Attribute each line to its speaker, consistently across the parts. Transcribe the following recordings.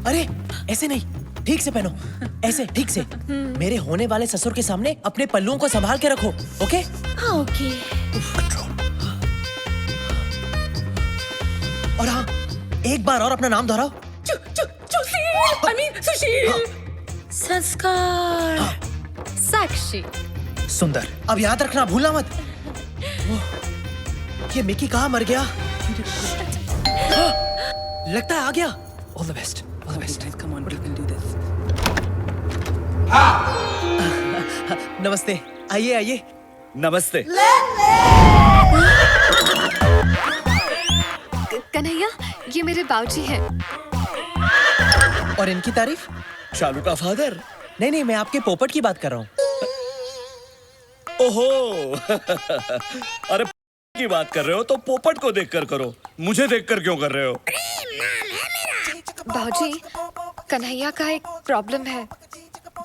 Speaker 1: अरे ऐसे नहीं, ठीक से पहनो, ऐसे ठीक से। मेरे होने वाले ससुर के सामने अपने पल्लुओं को संभाल के रखो, ओके?
Speaker 2: हाँ ओके।
Speaker 1: और हाँ, एक बार और अपना नाम दोहराओ।
Speaker 2: सुशील। संस्कार। साक्षी।
Speaker 1: सुंदर। अब याद रखना, भूलना मत। ये मिकी कहाँ मर गया? लगता है आ गया।
Speaker 3: All the best. All the best. Come on, we can do this.
Speaker 1: नमस्ते, आइए आइए।
Speaker 4: नमस्ते।
Speaker 2: कन्हैया, ये मेरे बाबूजी हैं।
Speaker 1: और इनकी तारीफ?
Speaker 4: शालू का फादर।
Speaker 1: नहीं, मैं आपके पोपट की बात कर रहा हूँ।
Speaker 4: ओहो अरे की बात कर रहे हो तो पोपट को देखकर करो, मुझे देखकर क्यों कर रहे हो?
Speaker 2: बाबूजी, कन्हैया का एक प्रॉब्लम है।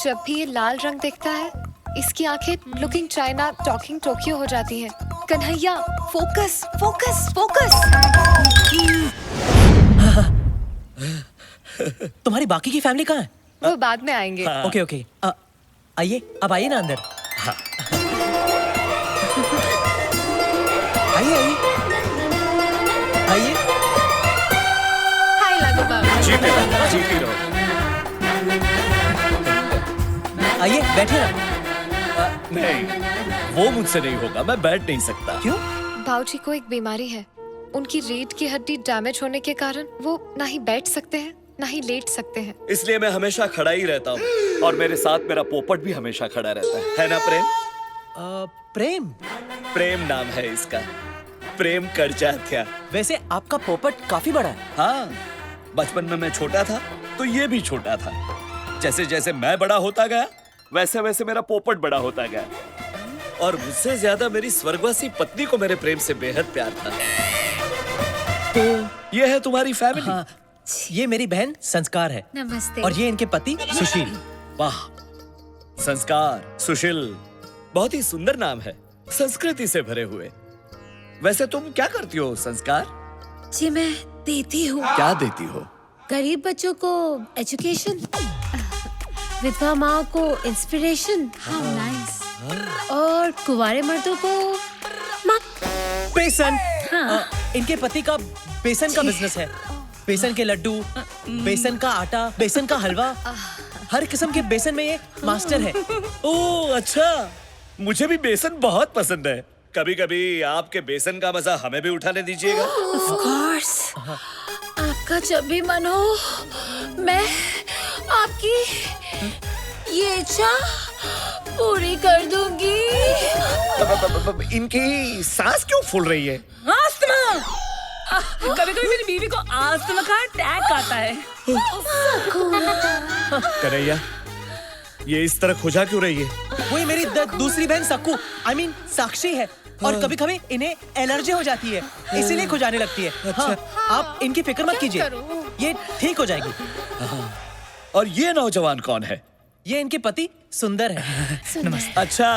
Speaker 2: जब भी ये लाल रंग देखता है, इसकी आंखें लुकिंग चाइना टॉकिंग टोक्यो हो जाती हैं। Kanhaiya, focus focus focus.
Speaker 1: तुम्हारी बाकी की फैमिली कहाँ है?
Speaker 2: वो बाद में आएंगे।
Speaker 1: ओके। आइए, अब आइए ना अंदर। आइए।
Speaker 2: हाय लागो बाबू।
Speaker 4: जीते रहो।
Speaker 1: आइए, बैठिए ना।
Speaker 4: नहीं, वो मुझसे नहीं होगा, मैं बैठ नहीं सकता।
Speaker 1: क्यों?
Speaker 2: बाबूजी को एक बीमारी है। उनकी रीढ़ की हड्डी डैमेज होने के कारण वो ना ही बैठ सकते हैं, ना ही लेट सकते हैं।
Speaker 4: इसलिए मैं हमेशा खड़ा ही रहता हूँ और मेरे साथ मेरा पोपट भी हमेशा खड़ा रहता है ना प्रेम?
Speaker 1: प्रेम?
Speaker 4: प्रेम नाम है इसका, प्रेम करजाथ्या।
Speaker 1: वैसे आपका पोपट काफी बड़ा है।
Speaker 4: हाँ, बचपन में मैं छोटा था तो ये भी छोटा था। जैसे जैसे मैं बड़ा होता गया वैसे वैसे मेरा पोपट बड़ा होता गया और मुझसे ज्यादा मेरी स्वर्गवासी पत्नी को मेरे प्रेम से बेहद प्यार था। तो ये है तुम्हारी फैमिली।
Speaker 1: हाँ, ये मेरी बहन संस्कार है।
Speaker 2: नमस्ते।
Speaker 1: और ये इनके पति सुशील।
Speaker 4: वाह, संस्कार, सुशील, बहुत ही सुंदर नाम है, संस्कृति से भरे हुए। वैसे तुम क्या करती हो संस्कार?
Speaker 5: जी मैं देती हूँ।
Speaker 4: क्या देती हो?
Speaker 5: गरीब बच्चों को एजुकेशन, विधवा माँ को इंस्पिरेशन, और कुंवारे मर्दों को माँ।
Speaker 1: बेसन।
Speaker 5: हाँ।
Speaker 1: इनके पति का बेसन का बिजनेस है। बेसन के लड्डू, बेसन का आटा, बेसन का हलवा, हर किस्म के बेसन में ये मास्टर है।
Speaker 4: ओह अच्छा, मुझे भी बेसन बहुत पसंद है। कभी कभी आपके बेसन का मजा हमें भी उठाने दीजिएगा।
Speaker 5: Of course। आपका जब भी मन हो मैं आपकी ये इच्छा पूरी कर दूंगी।
Speaker 4: इनकी सांस क्यों फूल रही है?
Speaker 6: कभी कभी मेरी बीवी को आस्थमा का अटैक आता है।
Speaker 4: कन्हैया, ये इस तरह खुजा क्यों रही है?
Speaker 1: वही मेरी दूसरी बहन सक्कू, I mean साक्षी है। और कभी कभी इन्हें एलर्जी हो जाती है, इसीलिए खुजाने लगती है। हाँ, आप इनकी फिक्र मत कीजिए, ये ठीक हो जाएगी।
Speaker 4: और ये नौजवान कौन है?
Speaker 1: ये इनके पति सुंदर है।
Speaker 4: नमस्ते। अच्छा,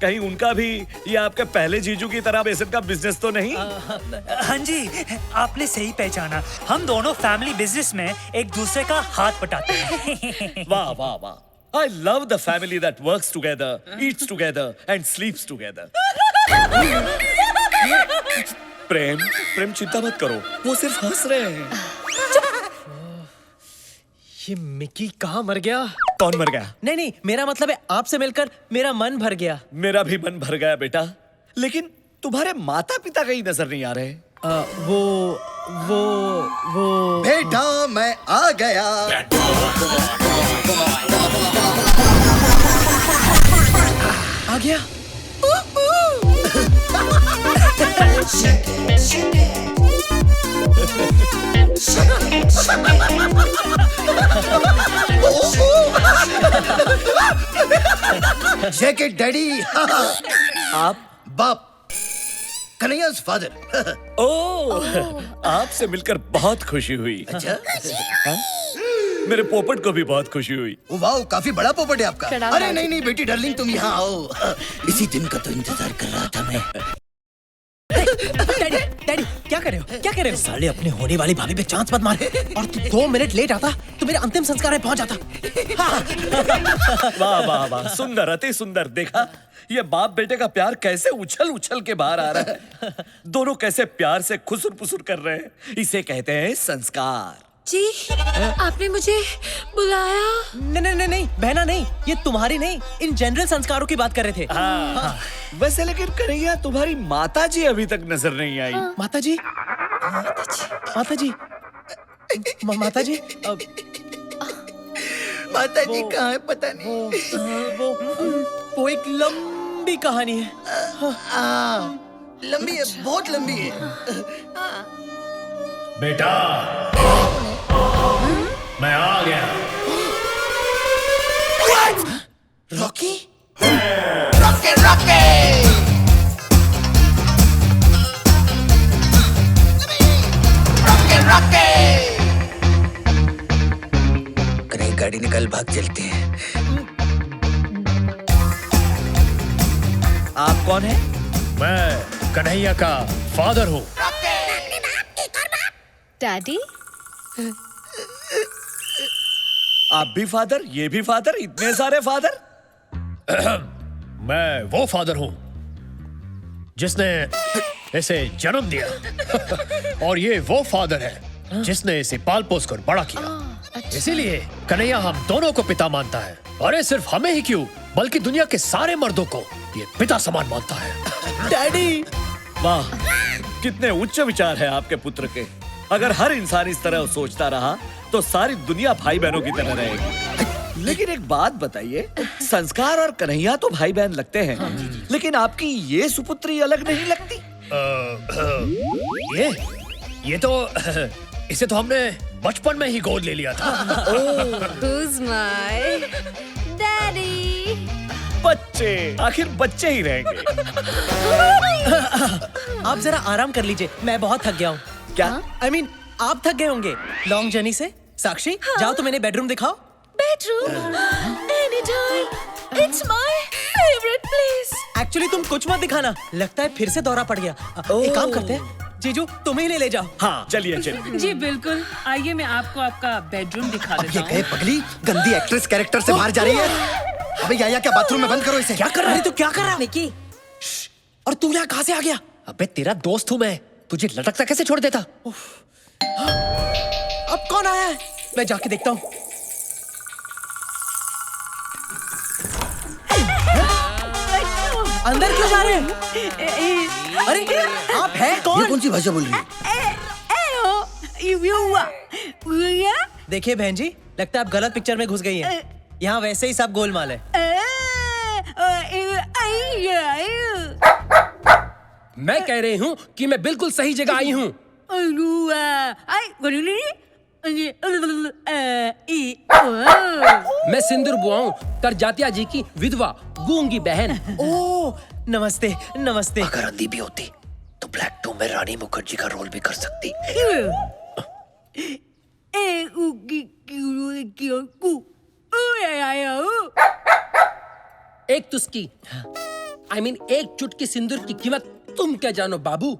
Speaker 4: कहीं उनका भी ये आपके पहले जीजू की तरह बेसन का बिजनेस तो नहीं?
Speaker 3: हाँ जी, आपने सही पहचाना। हम दोनों फैमिली बिजनेस में एक दूसरे का हाथ बटाते हैं।
Speaker 4: वाह वाह वाह, I love the family that works together, eats together and sleeps together. प्रेम चिंता मत करो, वो सिर्फ हंस रहे हैं।
Speaker 1: ये मिकी कहाँ मर गया?
Speaker 4: कौन मर गया?
Speaker 1: नहीं, मेरा मतलब है आपसे मिलकर मेरा मन भर गया।
Speaker 4: मेरा भी मन भर गया बेटा, लेकिन तुम्हारे माता पिता कहीं नजर नहीं आ रहे।
Speaker 1: वो
Speaker 7: बेटा मैं आ गया।
Speaker 1: आ गया।
Speaker 7: Shake it daddy.
Speaker 4: आप?
Speaker 7: बाप, कन्हैया's फादर।
Speaker 4: ओह, आपसे मिलकर बहुत खुशी हुई।
Speaker 7: अच्छा,
Speaker 4: मेरे पोपट को भी बहुत खुशी हुई।
Speaker 7: वाह, काफी बड़ा पोपट है आपका।
Speaker 2: प्रणाम
Speaker 7: अरे
Speaker 2: बाबू।
Speaker 7: नहीं बेटी डार्लिंग, तुम यहाँ आओ। इसी दिन का तो इंतजार कर रहा था मैं।
Speaker 1: डैडी डैडी क्या कर रहे हो, क्या कर रहे हो? साले अपने होने वाली भाभी पे चांस मत मार। और तू 2 मिनट लेट आता तो मेरे अंतिम संस्कार में पहुंच जाता।
Speaker 4: वाह वाह वाह, सुंदर, अति सुंदर। देखा ये बाप बेटे का प्यार कैसे उछल उछल के बाहर आ रहा है। दोनों कैसे प्यार से खुसुर पुसुर कर रहे हैं। इसे कहते हैं संस्कार।
Speaker 5: जी, आपने मुझे बुलाया?
Speaker 1: नहीं बहना नहीं, ये तुम्हारी नहीं, इन जनरल संस्कारों की बात कर रहे थे।
Speaker 4: हाँ। वैसे लेकिन कन्हैया तुम्हारी माता जी अभी तक नजर नहीं आई।
Speaker 1: माता जी, माता जी, माता जी,
Speaker 7: माता जी कहाँ है पता नहीं।
Speaker 1: वो एक लंबी कहानी है।
Speaker 7: लंबी है, बहुत लंबी है।
Speaker 8: बेटा, मैं आ गया।
Speaker 7: Rocky, Rocky, Rocky. कहीं गाड़ी निकाल, भाग चलते हैं।
Speaker 4: आप कौन है?
Speaker 8: मैं कन्हैया का फादर हूँ।
Speaker 2: डैडी,
Speaker 4: आप भी फादर, ये भी फादर, इतने सारे फादर।
Speaker 8: मैं वो फादर हूँ जिसने इसे जन्म दिया और ये वो फादर है जिसने इसे पाल पोस कर बड़ा किया। इसीलिए कन्हैया हम दोनों को पिता मानता है। अरे सिर्फ हमें ही क्यों, बल्कि दुनिया के सारे मर्दों को ये पिता समान मानता है।
Speaker 1: डैडी,
Speaker 4: वाह, कितने उच्च विचार है आपके पुत्र के। अगर हर इंसान इस तरह सोचता रहा तो सारी दुनिया भाई बहनों की तरह रहेगी। लेकिन एक बात बताइए, संस्कार और कन्हैया तो भाई बहन लगते हैं, लेकिन आपकी ये सुपुत्री अलग नहीं लगती?
Speaker 8: ये तो इसे तो हमने बचपन में ही गोद ले लिया था।
Speaker 2: who's my daddy?
Speaker 4: बच्चे, आखिर बच्चे ही रहेंगे।
Speaker 1: आप जरा आराम कर लीजिए, मैं बहुत थक गया हूँ।
Speaker 4: क्या?
Speaker 1: I mean, आप थक गए होंगे लॉन्ग जर्नी से। साक्षी, जाओ तो मैंने बेडरूम दिखाओ।
Speaker 5: Bedroom? Anytime. It's my favorite place.
Speaker 1: Actually तुम कुछ मत दिखाना, लगता है फिर से दौरा पड़ गया। एक काम करते हैं, जीजू तुम ही ले जाओ।
Speaker 4: हाँ चलिए चलिए।
Speaker 6: जी बिल्कुल, आइए मैं आपको आपका बेडरूम दिखा
Speaker 7: अब
Speaker 6: देता
Speaker 7: ये
Speaker 6: हूँ।
Speaker 7: कहे पगली गंदी एक्ट्रेस कैरेक्टर से बाहर जा रही है। अबे या क्या बाथरूम में बंद करो इसे।
Speaker 1: क्या कर रहा है तू, क्या कर रहा है? निकी, और तू यहाँ कहाँ से आ गया?
Speaker 8: अबे तेरा दोस्त हूँ मैं, तुझे लटकता कैसे छोड़ देता?
Speaker 1: अब कौन आया है? मैं जाके देखता हूँ। अंदर क्यों जा रहे हैं? अरे आप हैं
Speaker 7: ये
Speaker 1: कौन?
Speaker 7: कौन सी भाषा बोल रही है?
Speaker 1: देखिए बहन जी, लगता है आप गलत पिक्चर में घुस गई हैं। यहाँ वैसे ही सब गोलमाल है।
Speaker 9: मैं कह रही हूँ कि मैं बिल्कुल सही जगह आई हूँ। मैं सिंदूर बुआ हूँ, करजातिया जी की विधवा गूंगी बहन।
Speaker 1: ओह नमस्ते नमस्ते।
Speaker 8: अगर अंधी भी होती तो ब्लैक 2 में रानी मुखर्जी का रोल भी कर सकती।
Speaker 9: एक तुस्की, I mean, एक चुटकी सिंदूर की कीमत तुम क्या जानो बाबू?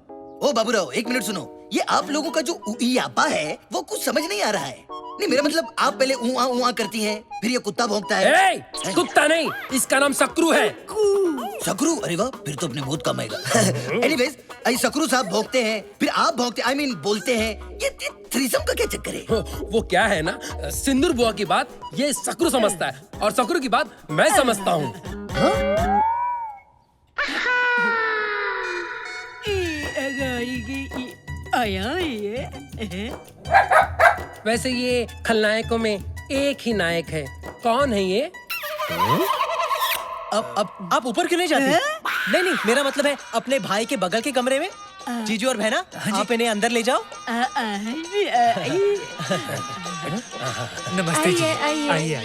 Speaker 7: ओ बाबूराव, एक मिनट सुनो। ये आप लोगों का जो उइयापा है वो कुछ समझ नहीं आ रहा है। नहीं मेरा मतलब, आप पहले ऊआ करती हैं, फिर ये कुत्ता भौंकता है।
Speaker 9: ए, कुत्ता नहीं, इसका नाम सक्रू है।
Speaker 7: सकरू? अरे वाह, फिर तो अपने बहुत कम आएगा। एनीवेज, सकरू साहब भौंकते हैं, फिर आप भौंकते, I mean, बोलते हैं। ये थ्रीसम का क्या चक्कर है?
Speaker 9: वो क्या है ना, सिंदूर बुआ की बात ये सक्रू समझता है और सक्रू की बात मैं समझता हूँ। वैसे ये खलनायकों में एक ही नायक है। कौन है ये?
Speaker 1: अब आप ऊपर क्यों नहीं जाती? नहीं नहीं, मेरा मतलब है अपने भाई के बगल के कमरे में। जीजू और बहना, आप इन्हें अंदर ले जाओ।
Speaker 3: नमस्ते जी।
Speaker 2: आइए।
Speaker 3: आइए।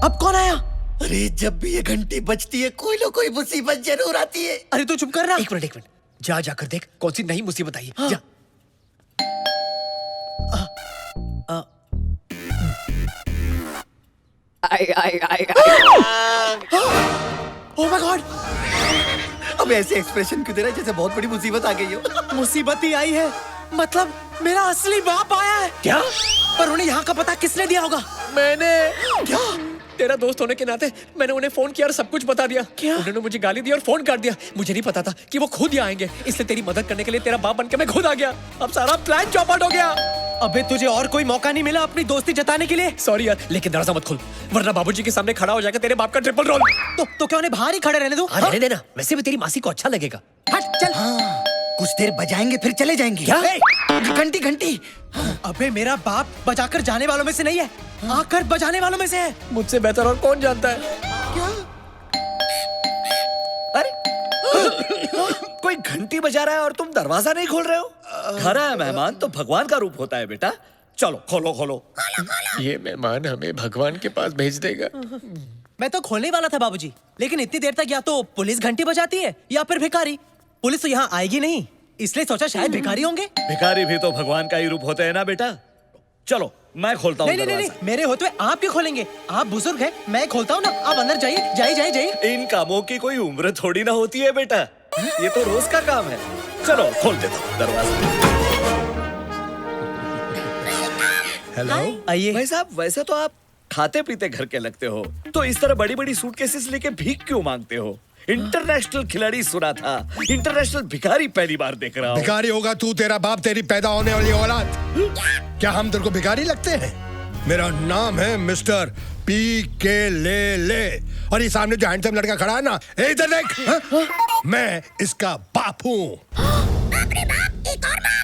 Speaker 1: अब कौन आया?
Speaker 7: अरे जब भी ये घंटी बजती है कोई ना कोई मुसीबत जरूर आती है।
Speaker 1: अरे तू चुप कर रहा।
Speaker 8: एक मिनट, जाकर देख कौन सी नई मुसीबत आई है। जा।
Speaker 1: Oh my God!
Speaker 7: अब ऐसे एक्सप्रेशन क्यों दे रहा है जैसे बहुत बड़ी मुसीबत आ गई हो?
Speaker 1: मुसीबत ही आई है, मतलब मेरा असली बाप आया है।
Speaker 8: क्या?
Speaker 1: पर उन्हें यहाँ का पता किसने दिया होगा?
Speaker 8: मैंने
Speaker 1: क्या?
Speaker 8: तेरा दोस्त होने के नाते मैंने उन्हें फोन किया और सब कुछ बता दिया।
Speaker 1: क्या?
Speaker 8: उन्होंने मुझे गाली दी और फोन काट दिया। मुझे नहीं पता था कि वो खुद यहाँ आएंगे, इसलिए तेरी मदद करने के लिए तेरा बाप बनके मैं खुद आ गया। अब सारा प्लान चौपट हो गया।
Speaker 1: अबे तुझे और कोई मौका नहीं मिला अपनी दोस्ती जताने के लिए?
Speaker 8: सॉरी यार, लेकिन दरवाजा मत खोल वरना बाबूजी के सामने खड़ा हो जाएगा तेरे बाप का ट्रिपल रोल।
Speaker 1: तो क्या उन्हें बाहर ही खड़े रहने दो?
Speaker 8: हाँ, रहने देना, वैसे भी तेरी मासी को अच्छा लगेगा।
Speaker 1: हट चल।
Speaker 7: हाँ, कुछ देर बजाएंगे फिर चले जाएंगे।
Speaker 8: क्या?
Speaker 7: घंटी घंटी।
Speaker 1: अबे मेरा बाप बजाकर जाने वालों में से नहीं है, आकर बजाने वालों में से है।
Speaker 8: मुझसे बेहतर और कौन जानता है?
Speaker 4: अरे कोई घंटी बजा रहा है और तुम दरवाजा नहीं खोल रहे हो? घर आया मेहमान तो भगवान का रूप होता है बेटा। चलो खोलो खोलो।
Speaker 8: ये मेहमान हमें भगवान के पास भेज देगा।
Speaker 1: मैं तो खोलने वाला था बाबूजी, लेकिन इतनी देर तक या तो पुलिस घंटी बजाती है या फिर भिखारी। पुलिस तो यहाँ आएगी नहीं, इसलिए सोचा शायद भिखारी होंगे।
Speaker 4: भिखारी भी तो भगवान का ही रूप होते हैं ना बेटा। चलो मैं खोलता हूँ
Speaker 1: नहीं नहीं नहीं, मेरे होते हुए आप क्यों खोलेंगे? आप बुजुर्ग हैं, मैं खोलता हूँ ना। आप अंदर जाइए जाइए जाइए जाइए।
Speaker 4: इन कामों की कोई उम्र थोड़ी ना होती है बेटा, ये तो रोज का काम है। चलो खोल देता हूँ दरवाजा।
Speaker 7: हेलो।
Speaker 1: आइए।
Speaker 4: भाई साहब वैसे तो आप खाते पीते घर के लगते हो, तो इस तरह बड़ी बड़ी सूटकेसेस लेके भीख क्यों मांगते हो? इंटरनेशनल खिलाड़ी सुना था, इंटरनेशल भिखारी पहली बार देख रहा हूँ।
Speaker 10: भिखारी होगा तू, तेरा बाप, तेरी पैदा होने वाली औलाद। क्या हम तेरे को भिखारी लगते हैं? मेरा नाम है मिस्टर PK ले और ये सामने जो हैंडसम लड़का खड़ा है ना, इधर देख, मैं इसका बाप हूँ।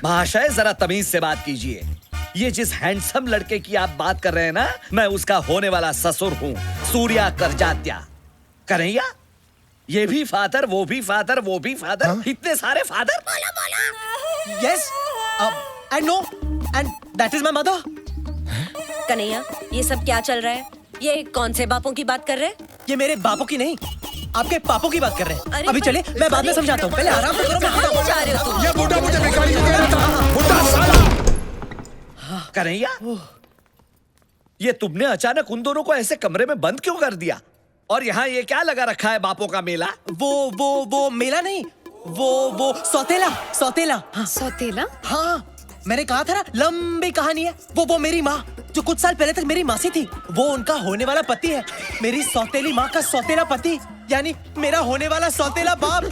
Speaker 4: भाषा जरा तमीज से बात कीजिए। ये जिस हैंडसम लड़के की आप बात कर रहे हैं ना, मैं उसका होने वाला ससुर हूँ, सूर्या करजात्या। कन्हैया, ये भी फादर, वो भी फादर, वो भी फादर। हाँ? इतने सारे father.
Speaker 1: Yes and no and that is my mother.
Speaker 5: Kanhaiya, ये सब क्या चल रहा है? ये कौन से बापों की बात कर रहे हैं?
Speaker 1: ये मेरे बापों की नहीं, आपके पापों की बात कर रहे हैं।
Speaker 5: अरे
Speaker 1: अभी
Speaker 5: पर-
Speaker 1: चले, मैं बाद में समझाता हूँ, पहले आराम से करो। मैं
Speaker 5: कहाँ ले जा रहे हो तुम?
Speaker 10: ये बूढ़ा मुझे भिखारी कह रहा था, बूढ़ा साला।
Speaker 4: कन्हैया, ये तुमने अचानक उन दोनों को ऐसे कमरे में बंद क्यों कर दिया? और यहाँ ये क्या लगा रखा है, बापों का मेला?
Speaker 1: वो मेला नहीं, वो सौतेला सौतेला।
Speaker 2: सौतेला?
Speaker 1: हाँ, मैंने कहा था ना, लंबी कहानी है। वो मेरी माँ जो कुछ साल पहले तक मेरी मासी थी, वो उनका होने वाला पति है। मेरी सौतेली माँ का सौतेला पति, यानी मेरा होने वाला सौतेला बाप।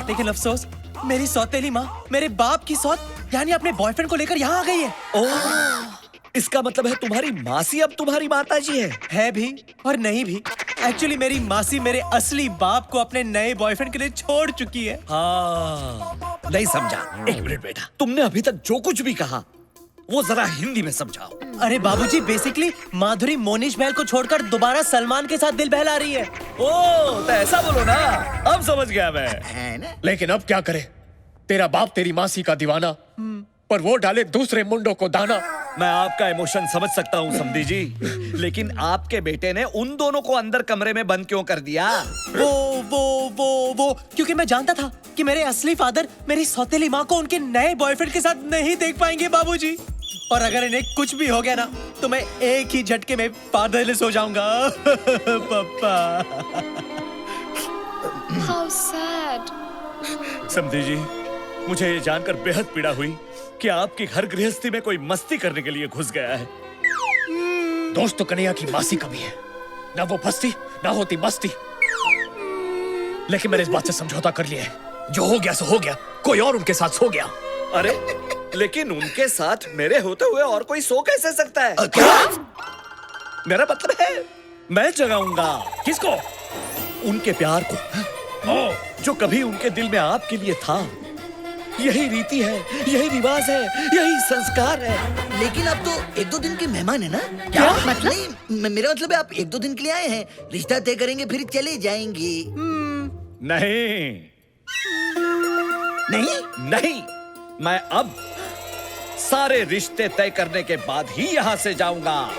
Speaker 1: लेकिन अफसोस, मेरी सौतेली माँ मेरे बाप की सौत यानी अपने बॉयफ्रेंड को लेकर यहाँ आ गई है।
Speaker 4: ओह, इसका मतलब है तुम्हारी मासी अब तुम्हारी माताजी है
Speaker 1: भी और नहीं भी। एक्चुअली मेरी मासी मेरे असली बाप को अपने नए बॉयफ्रेंड के लिए छोड़ चुकी है।
Speaker 4: हाँ, नहीं समझा। एक मिनट बेटा, तुमने अभी तक जो कुछ भी कहा वो जरा हिंदी में समझाओ।
Speaker 1: अरे बाबूजी, बेसिकली माधुरी मोनिश बहल को छोड़कर दोबारा सलमान के साथ दिल बहला रही है।
Speaker 4: ओह, तो ऐसा बोलो ना, अब समझ गया मैं।
Speaker 7: है ना?
Speaker 8: लेकिन अब क्या करे? तेरा बाप तेरी मासी का दीवाना, पर वो डाले दूसरे मुंडों को दाना।
Speaker 4: मैं आपका इमोशन समझ सकता हूँ समधी जी, लेकिन आपके बेटे ने उन दोनों को अंदर कमरे में बंद क्यों कर दिया?
Speaker 1: वो क्योंकि मैं जानता था कि मेरे असली फादर मेरी सौतेली माँ को उनके नए बॉयफ्रेंड के साथ नहीं देख पाएंगे बाबूजी। और अगर इन्हें कुछ भी हो गया ना, तो मैं एक ही झटके में फादरलेस हो जाऊंगा। पापा।
Speaker 2: How sad.
Speaker 4: समधी जी, मुझे ये जानकर बेहद पीड़ा हुई कि आपकी घर गृहस्थी में कोई मस्ती करने के लिए घुस गया है।
Speaker 8: दोस्त तो कन्हैया की मासी कभी है, ना वो फंसती ना होती मस्ती। लेकिन मैंने इस बात से समझौता कर लिया है, जो हो गया सो हो गया, कोई और उनके साथ सो गया।
Speaker 4: अरे लेकिन उनके साथ मेरे होते हुए और कोई सो कैसे सकता है?
Speaker 7: क्या?
Speaker 4: मेरा मतलब है मैं जगाऊंगा।
Speaker 8: किसको?
Speaker 4: उनके प्यार को, जो कभी उनके दिल में आपके लिए था। यही रीति है, यही रिवाज है, यही संस्कार है।
Speaker 7: लेकिन आप तो 1-2 दिन के मेहमान है ना?
Speaker 2: क्या मतलब?
Speaker 7: नहीं, मेरा मतलब है आप 1-2 दिन के लिए आए हैं, रिश्ता तय करेंगे फिर चले जाएंगे।
Speaker 4: नहीं
Speaker 7: नहीं?
Speaker 4: नहीं, मैं अब सारे रिश्ते तय करने के बाद ही यहाँ से जाऊंगा।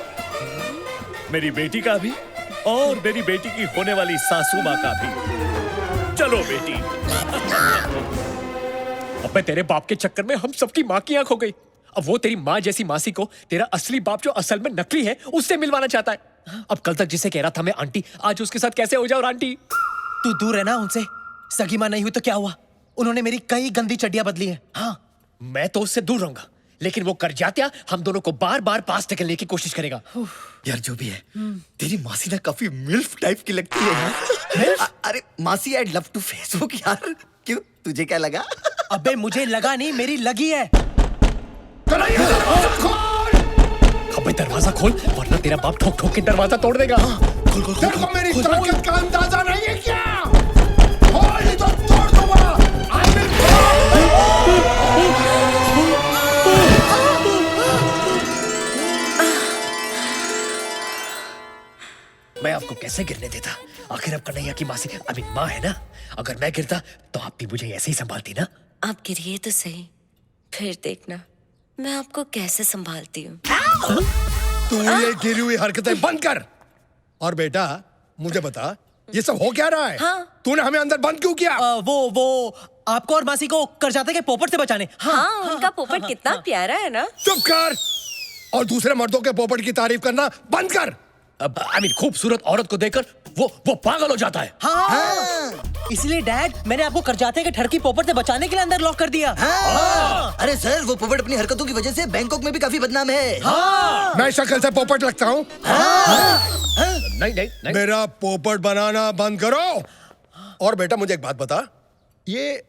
Speaker 4: मेरी बेटी का भी और मेरी बेटी की होने वाली सासू माँ का भी। चलो बेटी।
Speaker 8: अबे तेरे बाप के चक्कर में हम सबकी माँ की आंख हो गई। अब वो तेरी माँ जैसी मासी को तेरा असली बाप जो असल में नकली है उससे मिलवाना चाहता है। अब कल तक जिसे कह रहा था मैं आंटी, आज उसके साथ कैसे हो जाओ आंटी?
Speaker 1: तू दूर है ना उनसे, सगी माँ नहीं हुई तो क्या हुआ? उन्होंने मेरी कई गंदी चड्डियां बदली हैं। हाँ,
Speaker 8: मैं तो उससे दूर रहूंगा, लेकिन वो करजात्या हम दोनों को बार बार पास ढकेलने की कोशिश करेगा।
Speaker 7: यार जो भी है, तेरी मासी ना काफी मिल्फ टाइप की लगती है यार। अरे मासी, आई लव टू फेसबुक यार। क्यों, तुझे क्या लगा?
Speaker 1: अबे मुझे लगा नहीं, मेरी लगी है।
Speaker 8: अबे दरवाजा खोल, वरना तेरा बाप ठोक ठोक के दरवाजा तोड़ देगा।
Speaker 10: तेरे को मेरी ताकत का अंदाजा नहीं है क्या? खोल नहीं तो तोड़ दूंगा।
Speaker 8: मैं आपको कैसे गिरने देता? आखिर अब कन्हैया की मासी माँ है ना। अगर मैं गिरता तो आप भी मुझे ऐसे ही संभालती ना।
Speaker 5: आप गिरिए तो सही, फिर देखना मैं आपको कैसे संभालती हूँ।
Speaker 10: तू ये गिरी हुई हरकतें बंद कर। और बेटा मुझे बता, ये सब हो क्या रहा है?
Speaker 5: हाँ।
Speaker 10: तूने हमें अंदर बंद क्यों किया?
Speaker 1: वो आपको और मासी को करजाते के पोपट से बचाने।
Speaker 5: हाँ, उनका पोपट कितना प्यारा है ना।
Speaker 10: चुप कर और दूसरे मर्दों के पोपट की तारीफ करना बंद कर।
Speaker 8: अब खूबसूरत औरत को देखकर वो पागल हो जाता है।
Speaker 1: हाँ। इसलिए डैड, मैंने आपको करजाते के ठड़की पोपट से बचाने के लिए अंदर लॉक कर दिया।
Speaker 7: अरे सर, वो पोपट अपनी हरकतों की वजह से बैंकॉक में भी काफी बदनाम है।
Speaker 10: मैं शक्ल से पोपट लगता हूँ?
Speaker 8: नहीं।
Speaker 10: मेरा पोपट बनाना बंद करो। और बेटा मुझे एक बात बता, ये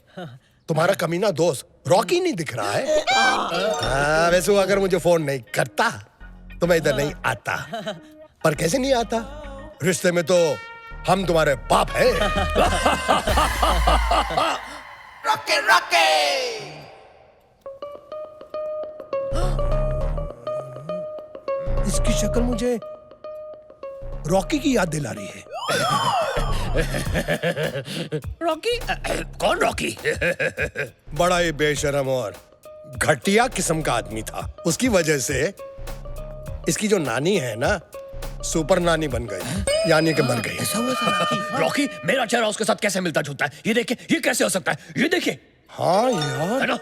Speaker 10: तुम्हारा कमीना दोस्त रॉकी नहीं दिख रहा है? वैसे वो अगर मुझे फोन नहीं करता तो मैं इधर नहीं आता। पर कैसे नहीं आता? रिश्ते में तो हम तुम्हारे बाप हैं।
Speaker 7: रॉके रॉके।
Speaker 10: इसकी शक्ल मुझे रॉकी की याद दिला रही है।
Speaker 8: रॉकी? कौन रॉकी?
Speaker 10: बड़ा ही बेशरम और घटिया किस्म का आदमी था। उसकी वजह से इसकी जो नानी है ना, सुपर नानी बन गई, यानी कि मर गई।
Speaker 8: रॉकी, मेरा चेहरा उसके साथ कैसे मिलता जुलता है? ये देखिए, ये कैसे हो सकता है? ये देखिए।
Speaker 10: हाँ यार,
Speaker 8: है ना?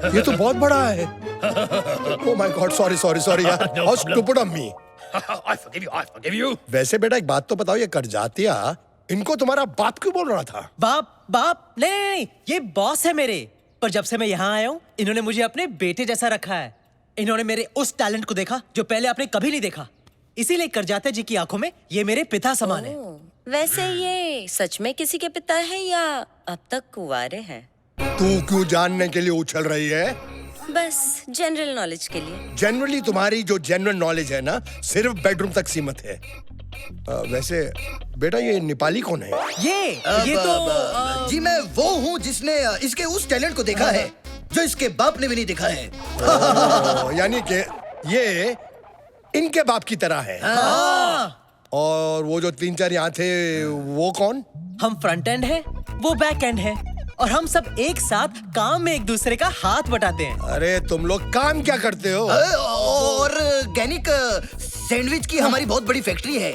Speaker 10: ये तो बहुत बड़ा है। ओह माय गॉड, सॉरी यार। How stupid of me.
Speaker 8: I forgive you.
Speaker 10: वैसे बेटा एक बात तो बताओ, ये करजातिया इनको तुम्हारा बाप क्यों बोल रहा था?
Speaker 1: बाप नहीं, ये बॉस है मेरे। पर जब से मैं यहाँ आया हूँ, इन्होंने मुझे अपने बेटे जैसा रखा है। इन्होंने मेरे उस टैलेंट को देखा जो पहले आपने कभी नहीं देखा। इसीलिए करजाते जी की आंखों में ये मेरे पिता समान है।
Speaker 5: वैसे ये सच में किसी के पिता है या अब तक कुंवारे हैं?
Speaker 10: तू क्यों जानने के लिए उछल रही है?
Speaker 5: बस जनरल नॉलेज के लिए।
Speaker 10: जनरली तुम्हारी जो जनरल नॉलेज है ना, सिर्फ बेडरूम तक सीमित है। वैसे बेटा ये नेपाली कौन है?
Speaker 1: ये तो
Speaker 7: जी मैं वो हूँ जिसने इसके उस टैलेंट को देखा है जो इसके बाप ने भी नहीं देखा है।
Speaker 10: यानी कि ये इनके बाप की तरह है। और वो जो 3-4 यहाँ थे वो कौन?
Speaker 1: हम फ्रंट एंड है, वो बैक एंड है, और हम सब एक साथ काम में एक दूसरे का हाथ बटाते हैं।
Speaker 10: अरे तुम लोग काम क्या करते हो?
Speaker 7: ऑर्गेनिक सैंडविच की हमारी बहुत बड़ी फैक्ट्री है।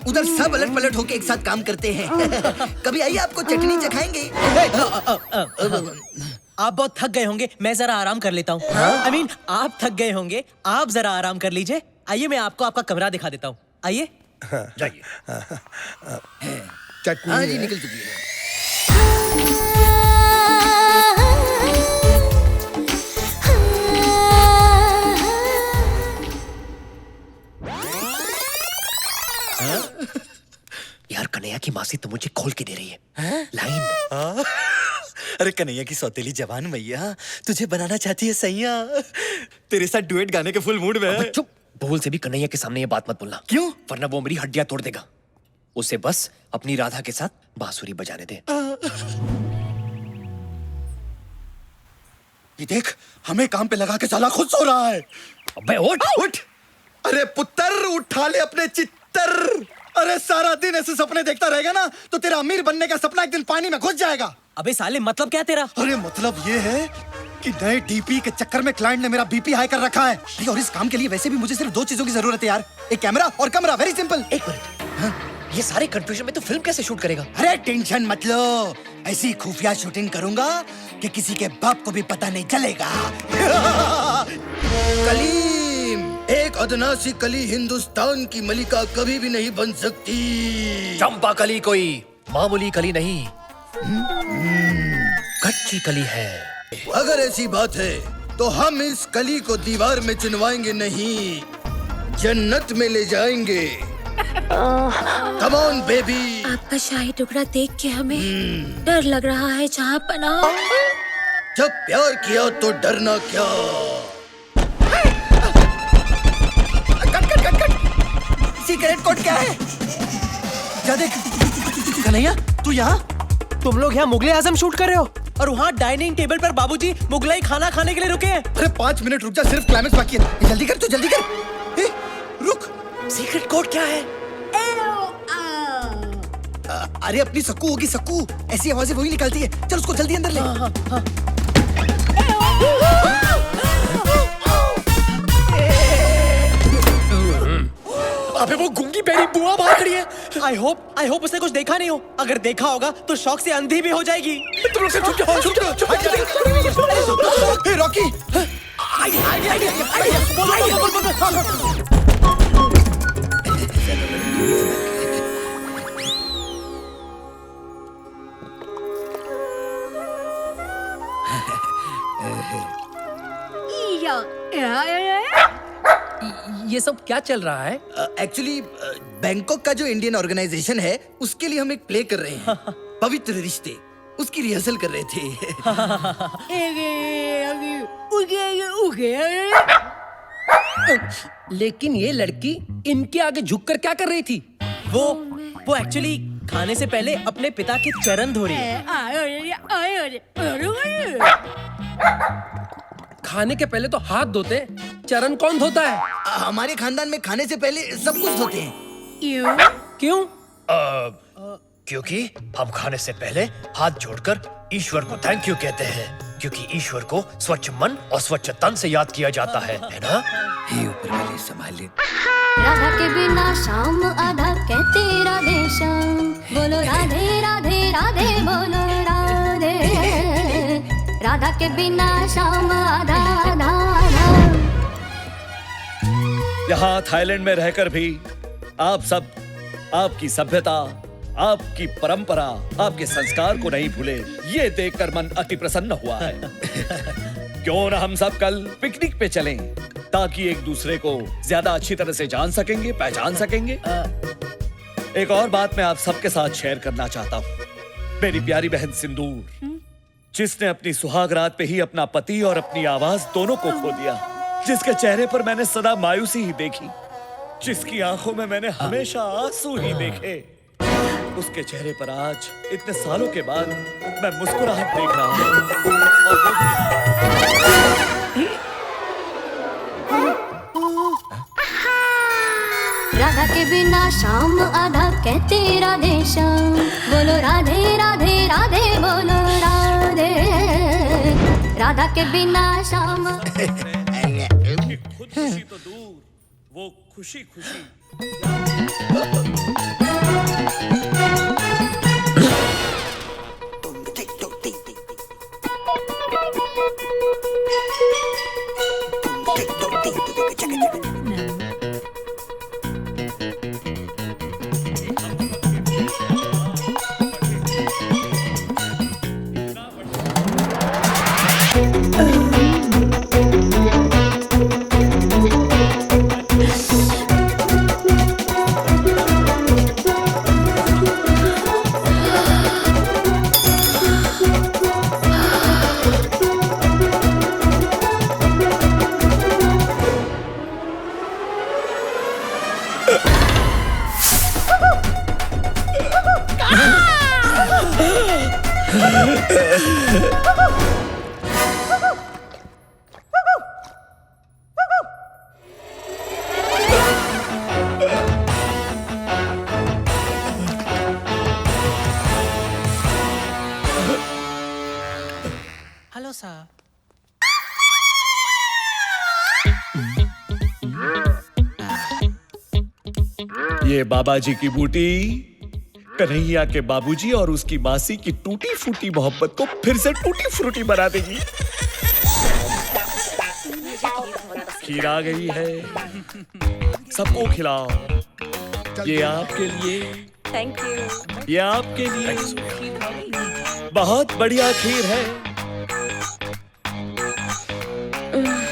Speaker 7: उधर सब अलट पलट होके एक साथ काम करते हैं। कभी आइए, आपको चटनी चखाएंगे।
Speaker 1: आप बहुत थक गए होंगे, मैं जरा आराम कर लेता हूँ। आप थक गए होंगे, आप जरा आराम कर लीजिए। आइए, मैं आपको आपका कमरा दिखा देता हूँ। आइए।
Speaker 8: जाइए।
Speaker 10: चटनी
Speaker 7: हाँ जी,
Speaker 10: है।
Speaker 7: निकल चुकी है।
Speaker 8: यार कन्हैया की मासी तो मुझे खोल के दे रही है लाइन।
Speaker 11: अरे कन्हैया की सौतेली जवान मैया तुझे बनाना चाहती है सैया। तेरे साथ डुएट गाने के फुल मूड में है।
Speaker 8: चुप, भूल से भी कन्हैया के सामने ये बात मत बोलना।
Speaker 11: क्यों?
Speaker 8: वरना वो मेरी हड्डियां तोड़ देगा। उसे बस अपनी राधा के साथ बांसुरी बजाने दे।
Speaker 11: ये देख, हमें काम पे लगा के साला खुद सो रहा है।
Speaker 8: अबे उठ।
Speaker 11: उठ। अरे पुत्र, उठा ले अपने चित्तर। अरे सारा दिन ऐसे सपने देखता रहेगा ना तो तेरा अमीर बनने का सपना एक दिन पानी में घुस जाएगा।
Speaker 1: अबे साले, मतलब क्या तेरा?
Speaker 11: अरे मतलब ये है कि नए डीपी के चक्कर में क्लाइंट ने मेरा बीपी हाई कर रखा है। अरे और इस काम के लिए वैसे भी मुझे सिर्फ 2 चीजों की जरूरत है यार, एक कैमरा और कमरा। Very simple.
Speaker 8: एक मिनट, ये सारे कंफ्यूजन में तो फिल्म कैसे शूट करेगा?
Speaker 11: अरे टेंशन मत लो, ऐसी खुफिया शूटिंग करूंगा कि किसी के बाप को भी पता नहीं चलेगा।
Speaker 7: कलीम, एक अदना सी कली हिंदुस्तान की मलिका कभी भी नहीं बन सकती।
Speaker 8: चंपा कली कोई मामूली कली नहीं। कच्ची कली है।
Speaker 7: अगर ऐसी बात है तो हम इस कली को दीवार में चिनवाएंगे नहीं, जन्नत में ले जाएंगे। Come on baby.
Speaker 5: आपका शाही टुकड़ा देख के हमें डर लग रहा है जहाँ पना।
Speaker 7: जब प्यार किया तो डरना क्या।
Speaker 11: सीक्रेट कोड क्या है? जा देख। कन्हैया तू यहाँ?
Speaker 1: तुम लोग यहाँ मुगले आजम शूट कर रहे हो और वहाँ डाइनिंग टेबल पर बाबूजी मुगलाई खाना खाने के लिए रुके हैं।
Speaker 11: अरे 5 मिनट रुक जा, सिर्फ क्लाइमेक्स बाकी है। जल्दी कर, तू जल्दी कर। ए, रुक।
Speaker 1: सीक्रेट कोड क्या है?
Speaker 11: अरे अपनी सक्कू होगी, सक्कू। ऐसी आवाजें वही निकालती है। चल उसको जल्दी अंदर ले।
Speaker 1: हाँ।
Speaker 8: अबे वो गूंगी बेरी बुआ भाग रही है।
Speaker 1: आई होप उसने कुछ देखा नहीं हो। अगर देखा होगा तो शौक से अंधी भी हो जाएगी।
Speaker 8: तुम लोग चुप जाओ।
Speaker 11: ए, रॉकी।
Speaker 9: ये सब क्या चल रहा है?
Speaker 7: एक्चुअली बैंकॉक का जो इंडियन ऑर्गेनाइजेशन है उसके लिए हम एक प्ले कर रहे हैं, पवित्र रिश्ते। उसकी रिहर्सल कर रहे थे।
Speaker 9: लेकिन ये लड़की इनके आगे झुककर क्या कर रही थी?
Speaker 1: वो एक्चुअली खाने से पहले अपने पिता के चरण धो रही है।
Speaker 9: खाने के पहले तो हाथ धोते, चरण कौन धोता है?
Speaker 7: हमारे खानदान में खाने से पहले सब कुछ धोते हैं।
Speaker 9: क्यों?
Speaker 8: क्योंकि हम खाने से पहले हाथ जोड़कर ईश्वर को थैंक यू कहते हैं, क्योंकि ईश्वर को स्वच्छ मन और स्वच्छ तन से याद किया जाता है ना?
Speaker 7: हे ऊपर वाले संभाल ले।
Speaker 12: राधा के बिना शाम आधा कहते राधे श्याम, बोलो राधे राधे राधे बोलो राधे। राधा के बिना शाम आधा आधा आधा।
Speaker 4: यहाँ थाईलैंड में रहकर भी आप सब आपकी सभ्यता, आपकी परंपरा, आपके संस्कार को नहीं भूले, ये देखकर मन अति प्रसन्न हुआ है। क्यों ना हम सब कल पिकनिक पे चलें, ताकि एक दूसरे को ज्यादा अच्छी तरह से जान सकेंगे, पहचान सकेंगे। एक और बात मैं आप सबके साथ शेयर करना चाहता हूँ। मेरी प्यारी बहन सिंदूर, जिसने अपनी सुहाग रात पे ही अपना पति और अपनी आवाज दोनों को खो दिया, जिसके चेहरे पर मैंने सदा मायूसी ही देखी, जिसकी आंखों में मैंने हमेशा आंसू ही देखे, उसके चेहरे पर आज इतने सालों के बाद मैं मुस्कुराहट देख रहा हूँ।
Speaker 12: राधा के बिना शाम आधा कहते राधे श्याम, बोलो राधे राधे राधे बोलो राधे। राधा के बिना शाम।
Speaker 4: खुद खुशी तो दूर, वो खुशी खुशी।
Speaker 1: Hello sir.
Speaker 4: ये बाबा जी की बूटी कन्हैया के बाबूजी और उसकी मासी की टूटी फूटी मोहब्बत को फिर से टूटी फ्रूटी बना देगी। खीर आ गई है, सबको खिलाओ। ये आपके लिए,
Speaker 5: थैंक यू।
Speaker 4: ये आपके लिए बहुत बढ़िया खीर है।
Speaker 2: Mm.